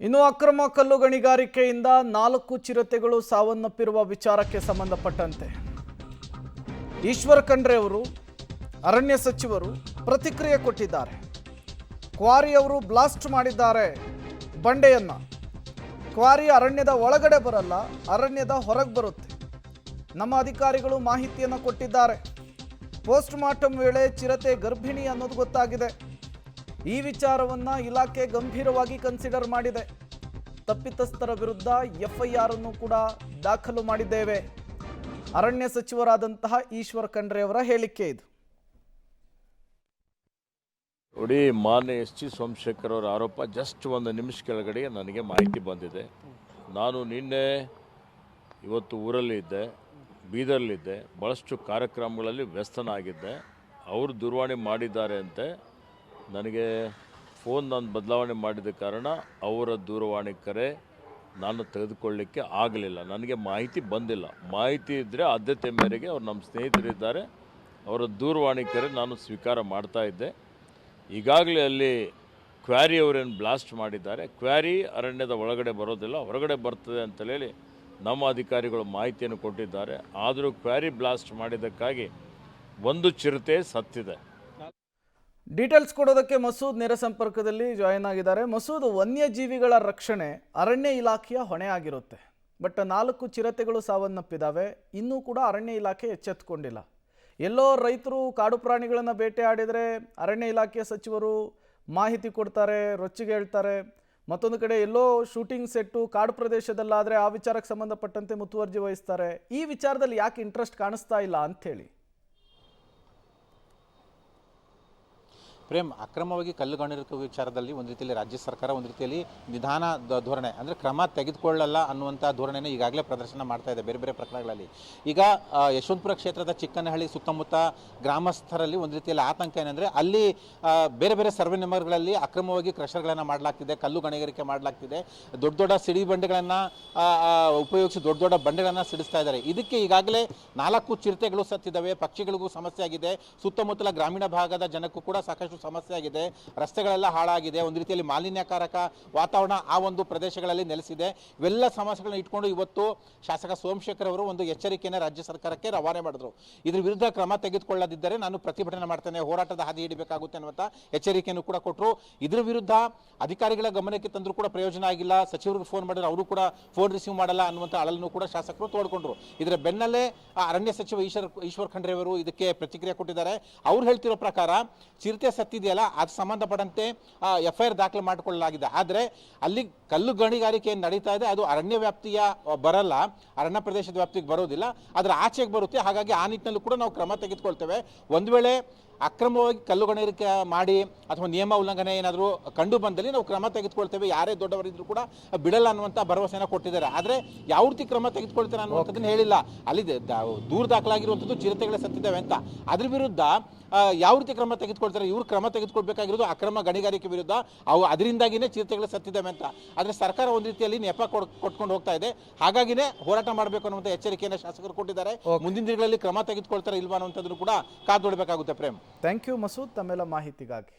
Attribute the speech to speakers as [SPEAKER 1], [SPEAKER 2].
[SPEAKER 1] ಇನ್ನು ಅಕ್ರಮ ಕಲ್ಲು ಗಣಿಗಾರಿಕೆಯಿಂದ 4 ಚಿರತೆಗಳು ಸಾವನ್ನಪ್ಪಿರುವ ವಿಚಾರಕ್ಕೆ ಸಂಬಂಧಪಟ್ಟಂತೆ ಈಶ್ವರ್ ಖಂಡ್ರೆ ಅವರು ಅರಣ್ಯ ಸಚಿವರು ಪ್ರತಿಕ್ರಿಯೆ ಕೊಟ್ಟಿದ್ದಾರೆ. ಕ್ವಾರಿ ಅವರು ಬ್ಲಾಸ್ಟ್ ಮಾಡಿದ್ದಾರೆ ಬಂಡೆಯನ್ನ. ಕ್ವಾರಿ ಅರಣ್ಯದ ಒಳಗಡೆ ಬರಲ್ಲ, ಅರಣ್ಯದ ಹೊರಗೆ ಬರುತ್ತೆ. ನಮ್ಮ ಅಧಿಕಾರಿಗಳು ಮಾಹಿತಿಯನ್ನು ಕೊಟ್ಟಿದ್ದಾರೆ. ಪೋಸ್ಟ್ ಮಾರ್ಟಮ್ ವೇಳೆ ಚಿರತೆ ಗರ್ಭಿಣಿ ಅನ್ನೋದು ಗೊತ್ತಾಗಿದೆ. ಈ ವಿಚಾರವನ್ನ ಇಲಾಖೆ ಗಂಭೀರವಾಗಿ ಕನ್ಸಿಡರ್ ಮಾಡಿದೆ. ತಪ್ಪಿತಸ್ಥರ ವಿರುದ್ಧ ಎಫ್ಐಆರ್ ಅನ್ನು ಕೂಡ ದಾಖಲು ಮಾಡಿದ್ದೇವೆ. ಅರಣ್ಯ ಸಚಿವರಾದಂತಹ ಈಶ್ವರ್ ಖಂಡ್ರೆ ಅವರ ಹೇಳಿಕೆ ಇದು.
[SPEAKER 2] ನೋಡಿ, ಮಾನ್ಯ ಎಸ್ ಜಿ ಸೋಮಶೇಖರ್ ಅವರ ಆರೋಪ ಜಸ್ಟ್ ಒಂದು ನಿಮಿಷ ಕೆಳಗಡೆ ನನಗೆ ಮಾಹಿತಿ ಬಂದಿದೆ. ನಾನು ನಿನ್ನೆ ಇವತ್ತು ಊರಲ್ಲಿ ಇದ್ದೆ, ಬೀದರ್ಲಿದ್ದೆ, ಭಾಳಷ್ಟು ಕಾರ್ಯಕ್ರಮಗಳಲ್ಲಿ ವ್ಯಸ್ತನಾಗಿದ್ದೆ. ಅವರು ದೂರವಾಣಿ ಮಾಡಿದ್ದಾರೆ ಅಂತೆ. ನನಗೆ ಫೋನ್ ನಾನು ಬದಲಾವಣೆ ಮಾಡಿದ ಕಾರಣ ಅವರ ದೂರವಾಣಿ ಕರೆ ನಾನು ತೆಗೆದುಕೊಳ್ಳಲಿಕ್ಕೆ ಆಗಲಿಲ್ಲ. ನನಗೆ ಮಾಹಿತಿ ಬಂದಿಲ್ಲ. ಮಾಹಿತಿ ಇದ್ದರೆ ಆದ್ಯತೆ ಮೇರೆಗೆ ಅವ್ರು ನಮ್ಮ ಸ್ನೇಹಿತರಿದ್ದಾರೆ, ಅವರ ದೂರವಾಣಿ ಕರೆ ನಾನು ಸ್ವೀಕಾರ ಮಾಡ್ತಾ ಇದ್ದೆ. ಈಗಾಗಲೇ ಅಲ್ಲಿ ಕ್ವಾರಿ ಅವರೇನು ಬ್ಲಾಸ್ಟ್ ಮಾಡಿದ್ದಾರೆ. ಕ್ವಾರಿ ಅರಣ್ಯದ ಒಳಗಡೆ ಬರೋದಿಲ್ಲ, ಹೊರಗಡೆ ಬರ್ತದೆ ಅಂತೇಳಿ ನಮ್ಮ ಅಧಿಕಾರಿಗಳು ಮಾಹಿತಿಯನ್ನು ಕೊಟ್ಟಿದ್ದಾರೆ. ಆದರೂ ಕ್ವಾರಿ ಬ್ಲಾಸ್ಟ್ ಮಾಡಿದ್ದಕ್ಕಾಗಿ ಒಂದು ಚಿರತೆ ಸತ್ತಿದೆ.
[SPEAKER 1] ಡೀಟೇಲ್ಸ್ ಕೊಡೋದಕ್ಕೆ ಮಸೂದ್ ನೇರ ಸಂಪರ್ಕದಲ್ಲಿ ಜಾಯಿನ್ ಆಗಿದ್ದಾರೆ. ಮಸೂದ್, ವನ್ಯಜೀವಿಗಳ ರಕ್ಷಣೆ ಅರಣ್ಯ ಇಲಾಖೆಯ ಹೊಣೆ ಆಗಿರುತ್ತೆ. ಬಟ್ 4 ಚಿರತೆಗಳು ಸಾವನ್ನಪ್ಪಿದ್ದಾವೆ. ಇನ್ನೂ ಕೂಡ ಅರಣ್ಯ ಇಲಾಖೆ ಎಚ್ಚೆತ್ತುಕೊಂಡಿಲ್ಲ. ಎಲ್ಲೋ ರೈತರು ಕಾಡು ಪ್ರಾಣಿಗಳನ್ನು ಬೇಟೆಯಾಡಿದರೆ ಅರಣ್ಯ ಇಲಾಖೆಯ ಸಚಿವರು ಮಾಹಿತಿ ಕೊಡ್ತಾರೆ, ರೊಚ್ಚಿಗೆ ಹೇಳ್ತಾರೆ. ಮತ್ತೊಂದು ಕಡೆ ಎಲ್ಲೋ ಶೂಟಿಂಗ್ ಸೆಟ್ಟು ಕಾಡು ಪ್ರದೇಶದಲ್ಲಾದರೆ ಆ ವಿಚಾರಕ್ಕೆ ಸಂಬಂಧಪಟ್ಟಂತೆ ಮುತುವರ್ಜಿ ವಹಿಸ್ತಾರೆ. ಈ ವಿಚಾರದಲ್ಲಿ ಯಾಕೆ ಇಂಟ್ರೆಸ್ಟ್ ಕಾಣಿಸ್ತಾ ಇಲ್ಲ ಅಂಥೇಳಿ?
[SPEAKER 3] ಪ್ರೇಮ್, ಅಕ್ರಮವಾಗಿ ಕಲ್ಲು ಗಣಿಗಾರಿಕೆ ವಿಚಾರದಲ್ಲಿ ಒಂದು ರೀತಿಯಲ್ಲಿ ರಾಜ್ಯ ಸರ್ಕಾರ ಒಂದು ರೀತಿಯಲ್ಲಿ ನಿಧಾನ ಧೋರಣೆ ಅಂದರೆ ಕ್ರಮ ತೆಗೆದುಕೊಳ್ಳಲ್ಲ ಅನ್ನುವಂಥ ಧೋರಣೆಯನ್ನು ಈಗಾಗಲೇ ಪ್ರದರ್ಶನ ಮಾಡ್ತಾ ಇದೆ ಬೇರೆ ಬೇರೆ ಪ್ರಕರಣಗಳಲ್ಲಿ. ಈಗ ಯಶವಂತಪುರ ಕ್ಷೇತ್ರದ ಚಿಕ್ಕನಹಳ್ಳಿ ಸುತ್ತಮುತ್ತ ಗ್ರಾಮಸ್ಥರಲ್ಲಿ ಒಂದು ರೀತಿಯಲ್ಲಿ ಆತಂಕ ಏನಂದರೆ ಅಲ್ಲಿ ಬೇರೆ ಬೇರೆ ಸರ್ವೆ ನಂಬರ್ಗಳಲ್ಲಿ ಅಕ್ರಮವಾಗಿ ಕ್ರಷರ್ಗಳನ್ನು ಮಾಡಲಾಗ್ತಿದೆ, ಕಲ್ಲು ಗಣಿಗಾರಿಕೆ ಮಾಡಲಾಗ್ತಿದೆ, ದೊಡ್ಡ ದೊಡ್ಡ ಸಿಡಿ ಬಂಡೆಗಳನ್ನು ಉಪಯೋಗಿಸಿ ದೊಡ್ಡ ದೊಡ್ಡ ಬಂಡೆಗಳನ್ನು ಸಿಡಿಸ್ತಾ ಇದ್ದಾರೆ. ಇದಕ್ಕೆ ಈಗಾಗಲೇ 4 ಚಿರತೆಗಳು ಸತ್ತಿದ್ದಾವೆ, ಪಕ್ಷಿಗಳಿಗೂ ಸಮಸ್ಯೆ ಆಗಿದೆ, ಸುತ್ತಮುತ್ತಲ ಗ್ರಾಮೀಣ ಭಾಗದ ಜನಕ್ಕೂ ಕೂಡ ಸಾಕಷ್ಟು ಸಮಸ್ಯೆ ಆಗಿದೆ, ರಸ್ತೆಗಳೆಲ್ಲ ಹಾಳಾಗಿದೆ, ಒಂದು ರೀತಿಯಲ್ಲಿ ಮಾಲಿನ್ಯಕಾರಕ ವಾತಾವರಣ ಆ ಒಂದು ಪ್ರದೇಶಗಳಲ್ಲಿ ನೆಲೆಸಿದೆ. ಇವೆಲ್ಲ ಸಮಸ್ಯೆಗಳನ್ನ ಇಟ್ಕೊಂಡು ಇವತ್ತು ಶಾಸಕ ಸೋಮಶೇಖರ್ ಅವರು ಒಂದು ಎಚ್ಚರಿಕೆಯನ್ನು ರಾಜ್ಯ ಸರ್ಕಾರಕ್ಕೆ ರವಾನೆ ಮಾಡಿದ್ರು. ಇದ್ರ ವಿರುದ್ಧ ಕ್ರಮ ತೆಗೆದುಕೊಳ್ಳದಿದ್ದರೆ ನಾನು ಪ್ರತಿಭಟನೆ ಮಾಡ್ತೇನೆ, ಹೋರಾಟದ ಹಾದಿ ಹಿಡಿಬೇಕಾಗುತ್ತೆ ಅನ್ನುವಂಥ ಎಚ್ಚರಿಕೆಯನ್ನು ಕೂಡ ಕೊಟ್ಟರು. ಇದ್ರ ವಿರುದ್ಧ ಅಧಿಕಾರಿಗಳ ಗಮನಕ್ಕೆ ತಂದರೂ ಕೂಡ ಪ್ರಯೋಜನ ಆಗಿಲ್ಲ. ಸಚಿವರಿಗೆ ಫೋನ್ ಮಾಡಿದ್ರೆ ಅವರು ಕೂಡ ಫೋನ್ ರಿಸೀವ್ ಮಾಡಲ್ಲ ಅನ್ನುವಂಥ ಅಳಲನ್ನು ಕೂಡ ಶಾಸಕರು ತೋಡ್ಕೊಂಡ್ರು. ಇದರ ಬೆನ್ನಲ್ಲೇ ಅರಣ್ಯ ಸಚಿವ ಈಶ್ವರ್ ಖಂಡ್ರೆ ಅವರು ಇದಕ್ಕೆ ಪ್ರತಿಕ್ರಿಯೆ ಕೊಟ್ಟಿದ್ದಾರೆ. ಅವ್ರು ಹೇಳ್ತಿರೋ ಪ್ರಕಾರ ಚಿರತೆ ಸತ್ತಿದೆಯಲ್ಲ, ಅದು ಸಂಬಂಧಪಟ್ಟಂತೆ ಎಫ್ಐಆರ್ ದಾಖಲೆ ಮಾಡಿಕೊಳ್ಳಲಾಗಿದೆ. ಆದರೆ ಅಲ್ಲಿ ಕಲ್ಲು ಗಣಿಗಾರಿಕೆ ನಡೀತಾ ಇದೆ, ಅದು ಅರಣ್ಯ ವ್ಯಾಪ್ತಿಯ ಬರಲ್ಲ, ಅರಣ್ಯ ಪ್ರದೇಶದ ವ್ಯಾಪ್ತಿಗೆ ಬರೋದಿಲ್ಲ, ಅದರ ಆಚೆಗೆ ಬರುತ್ತೆ. ಹಾಗಾಗಿ ಆ ನಿಟ್ಟಿನಲ್ಲೂ ಕೂಡ ನಾವು ಕ್ರಮ ತೆಗೆದುಕೊಳ್ತೇವೆ. ಒಂದು ವೇಳೆ ಅಕ್ರಮವಾಗಿ ಕಲ್ಲು ಗಣಿಗಾರಿಕೆ ಮಾಡಿ ಅಥವಾ ನಿಯಮ ಉಲ್ಲಂಘನೆ ಏನಾದರೂ ಕಂಡು ಬಂದಲ್ಲಿ ನಾವು ಕ್ರಮ ತೆಗೆದುಕೊಳ್ತೇವೆ, ಯಾರೇ ದೊಡ್ಡವರಿದ್ದರೂ ಕೂಡ ಬಿಡಲ್ಲ ಅನ್ನುವಂಥ ಭರವಸೆಯನ್ನು ಕೊಟ್ಟಿದ್ದಾರೆ. ಆದರೆ ಯಾವ ರೀತಿ ಕ್ರಮ ತೆಗೆದುಕೊಳ್ತಾರೆ ಅನ್ನುವಂಥದ್ದನ್ನು ಹೇಳಿಲ್ಲ. ಅಲ್ಲಿ ದೂರು ದಾಖಲಾಗಿರುವಂಥದ್ದು ಚಿರತೆಗಳೇ ಸತ್ತಿದ್ದಾವೆ ಅಂತ. ಅದ್ರ ವಿರುದ್ಧ ಯಾವ ರೀತಿ ಕ್ರಮ ತೆಗೆದುಕೊಳ್ತಾರೆ? ಇವರು ಕ್ರಮ ತೆಗೆದುಕೊಳ್ಬೇಕಾಗಿರೋದು ಅಕ್ರಮ ಗಣಿಗಾರಿಕೆ ವಿರುದ್ಧ, ಅದರಿಂದಾಗಿಯೇ ಚಿರತೆಗಳು ಸತ್ತಿದ್ದಾವೆ ಅಂತ. ಆದರೆ ಸರ್ಕಾರ ಒಂದು ರೀತಿಯಲ್ಲಿ ನೆಪ ಕೊಟ್ಕೊಂಡು ಹೋಗ್ತಾ ಇದೆ. ಹಾಗಾಗಿನೇ ಹೋರಾಟ ಮಾಡಬೇಕು ಅನ್ನುವಂಥ ಎಚ್ಚರಿಕೆಯನ್ನು ಶಾಸಕರು ಕೊಟ್ಟಿದ್ದಾರೆ. ಮುಂದಿನ ದಿನಗಳಲ್ಲಿ ಕ್ರಮ ತೆಗೆದುಕೊಳ್ತಾರೆ ಇಲ್ವಾ ಅನ್ನುವಂಥದ್ದನ್ನು ಕೂಡ ಕಾದು ನೋಡಬೇಕಾಗುತ್ತೆ. ಪ್ರೇಮ್,
[SPEAKER 1] ಥ್ಯಾಂಕ್ ಯು ಮಸೂದ್, ತಮ್ಮೆಲ್ಲ ಮಾಹಿತಿಗಾಗಿ.